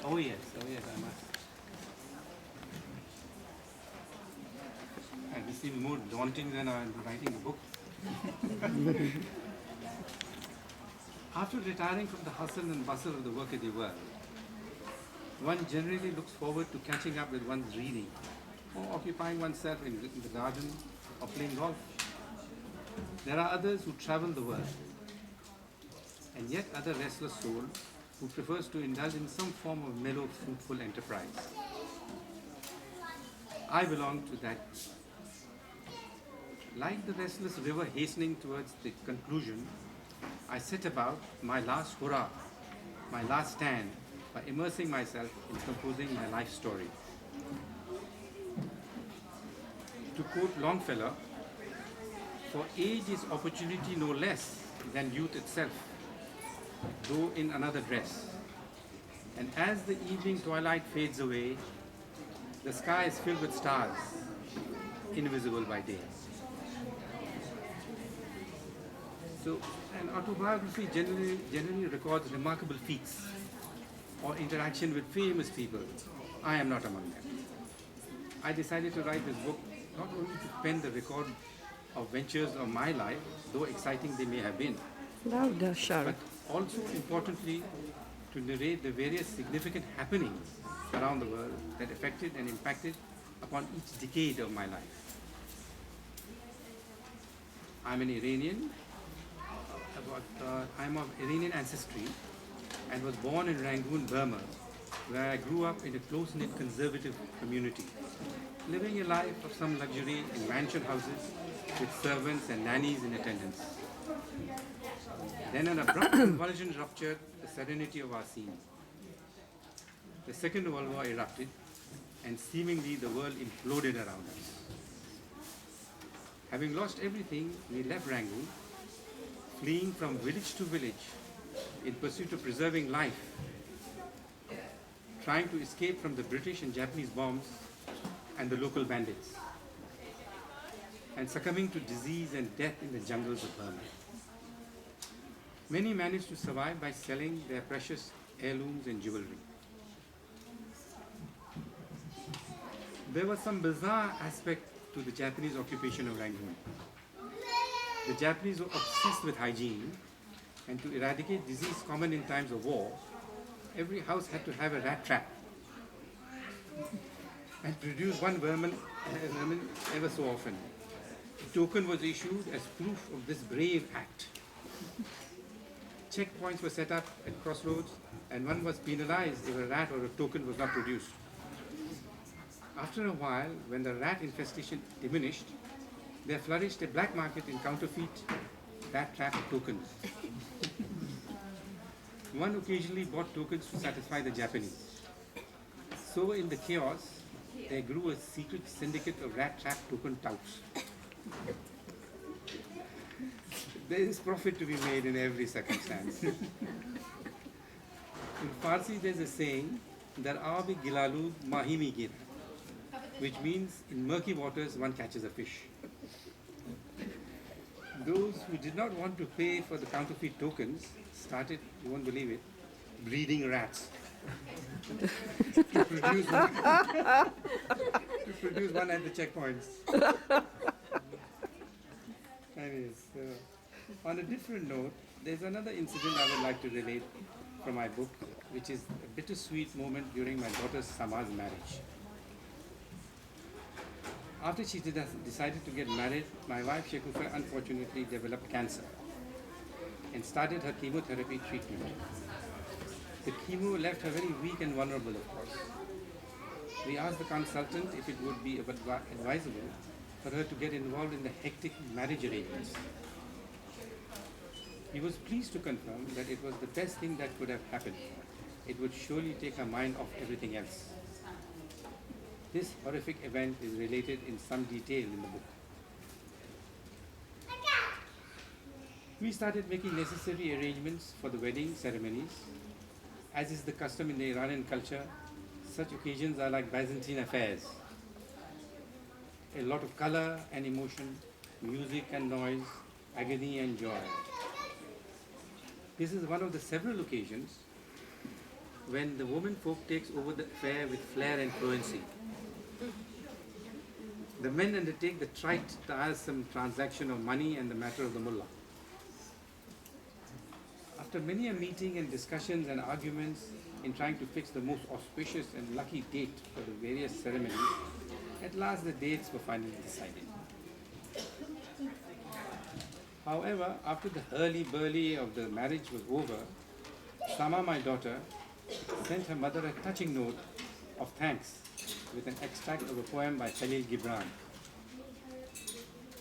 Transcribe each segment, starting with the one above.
Oh yes, I must. And this seems more daunting than writing a book. After retiring from the hustle and bustle of the workaday world, one generally looks forward to catching up with one's reading, or occupying oneself in the garden, or playing golf. There are others who travel the world, and yet other restless soul who prefers to indulge in some form of mellow, fruitful enterprise. I belong to that. Like the restless river hastening towards the conclusion, I set about my last hurrah, my last stand, by immersing myself in composing my life story. To quote Longfellow, for age is opportunity no less than youth itself, though in another dress. And as the evening twilight fades away, the sky is filled with stars, invisible by day. So, an autobiography generally records remarkable feats or interaction with famous people. I am not among them. I decided to write this book not only to pen the record of ventures of my life, though exciting they may have been, Louder, Shara. but also importantly to narrate the various significant happenings around the world that affected and impacted upon each decade of my life. I'm an Iranian, I'm of Iranian ancestry and was born in Rangoon, Burma, where I grew up in a close-knit conservative community, living a life of some luxury in mansion houses with servants and nannies in attendance. Then an abrupt convulsion ruptured the serenity of our scene. The Second World War erupted, and seemingly the world imploded around us. Having lost everything, we left Rangoon, fleeing from village to village in pursuit of preserving life, trying to escape from the British and Japanese bombs and the local bandits, and succumbing to disease and death in the jungles of Burma. Many managed to survive by selling their precious heirlooms and jewelry. There was some bizarre aspect to the Japanese occupation of Rangoon. The Japanese were obsessed with hygiene, and to eradicate disease common in times of war, every house had to have a rat trap and produce one vermin ever so often. A token was issued as proof of this brave act. Checkpoints were set up at crossroads, and one was penalized if a rat or a token was not produced. After a while, when the rat infestation diminished, there flourished a black market in counterfeit rat trap tokens. One occasionally bought tokens to satisfy the Japanese. So in the chaos, there grew a secret syndicate of rat trap token touts. There is profit to be made in every circumstance. In Farsi, there is a saying, "Dar aabi gilalud mahimi gir," which means in murky waters one catches a fish. Those who did not want to pay for the counterfeit tokens started, you won't believe it, breeding rats to produce one at the checkpoints. Anyways, on a different note, there's another incident I would like to relate from my book, which is a bittersweet moment during my daughter Sama's marriage. After she decided to get married, my wife Shekufa unfortunately developed cancer and started her chemotherapy treatment. The chemo left her very weak and vulnerable, of course. We asked the consultant if it would be advisable for her to get involved in the hectic marriage arrangements. He was pleased to confirm that it was the best thing that could have happened. It would surely take her mind off everything else. This horrific event is related in some detail in the book. We started making necessary arrangements for the wedding ceremonies. As is the custom in the Iranian culture, such occasions are like Byzantine affairs. A lot of color and emotion, music and noise, agony and joy. This is one of the several occasions when the woman folk takes over the affair with flair and fluency. The men undertake the trite, tiresome transaction of money and the matter of the mullah. After many a meeting and discussions and arguments in trying to fix the most auspicious and lucky date for the various ceremonies, at last the dates were finally decided. However, after the hurly-burly of the marriage was over, Sama, my daughter, sent her mother a touching note of thanks with an extract of a poem by Khalil Gibran.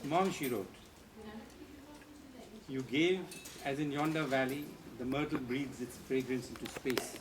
Mom, she wrote, "You gave, as in yonder valley, the myrtle breathes its fragrance into space.